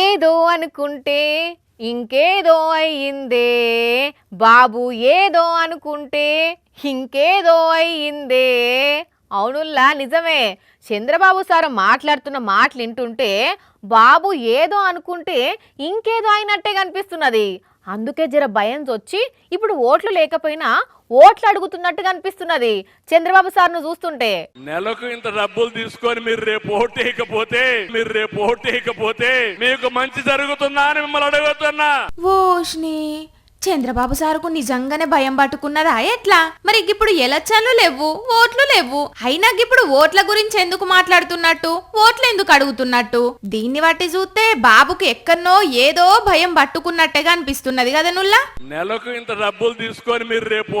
ఏదో అనుకుంటే ఇంకేదో అయ్యిందే బాబు ఏదో అనుకుంటే ఇంకేదో అయ్యిందే. అవునుల్లా నిజమే. చంద్రబాబు సార్ మాట్లాడుతున్న మాటలు వింటుంటే బాబు ఏదో అనుకుంటే ఇంకేదో అయినట్టే కనిపిస్తున్నది. అందుకే జర భయం వచ్చి ఇప్పుడు ఓట్లు లేకపోయినా ఓట్లు అడుగుతున్నట్టు కనిపిస్తున్నది చంద్రబాబు సార్ను చూస్తుంటే. నెలకు ఇంత డబ్బులు తీసుకొని మీరు రేపు ఓటేయకపోతే మీకు మంచి జరుగుతుందా అని మిమ్మల్ని అడుగుతున్నా. ఓష్ని చంద్రబాబు సారుకు నిజంగానే భయం పట్టుకున్నదా ఎట్లా? మరి ఇప్పుడు ఎలక్షన్లు లేవు, ఓట్లు లేవు, అయినా ఇప్పుడు ఓట్ల గురించి ఎందుకు మాట్లాడుతున్నట్టు, ఓట్లు ఎందుకు అడుగుతున్నట్టు? దీన్ని బట్టి చూస్తే బాబుకి ఎక్కడనో ఏదో భయం పట్టుకున్నట్టుగా అనిపిస్తున్నది కదా నుల్లా. నెలకు ఇంత డబ్బులు తీసుకొని మీరు రేపు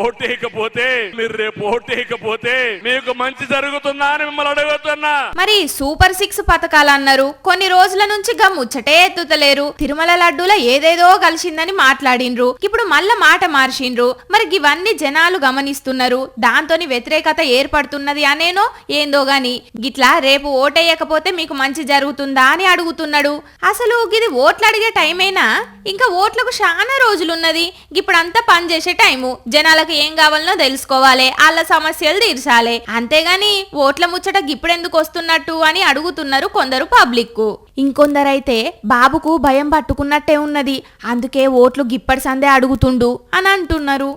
ఓటేయకపోతే మీకు మంచి జరుగుతుందా అని మిమ్మల్ని అడుగుతున్నా. మరి సూపర్ 6 పథకాలు అన్నారు, కొన్ని రోజుల నుంచి ముచ్చటే ఎత్తుతలేరు. తిరుమల లడ్డూల ఏదేదో కలిసిందని మాట్లాడిండ్రు, ఇప్పుడు మళ్ళా మాట మార్చిండ్రు. మరి ఇవన్నీ జనాలు గమనిస్తున్నారు, దాంతోని వ్యతిరేకత ఏర్పడుతున్నది అనేనో ఏందో గాని గిట్లా రేపు ఓటేయకపోతే మీకు మంచి జరుగుతుందా అని అడుగుతున్నాడు. అసలు గిది ఓట్లు అడిగే టైమేనా? ఇంకా ఓట్లకు చాలా రోజులున్నది. ఇప్పుడంతా పని చేసే టైము, జనాలకు ఏం కావాలనో తెలుసుకోవాలి, వాళ్ళ సమస్యలు తీర్చాలి. అంతేగాని ఓట్ల ముచ్చట ఇప్పుడెందుకు వస్తున్నట్టు అని అడుగుతున్నారు కొందరు పబ్లిక్. ఇంకొందరైతే బాబుకు భయం పట్టుకున్నట్టే ఉన్నది, అందుకే ఓట్లు గిప్పటి సందే అడుగుతుండు అని అంటున్నారు.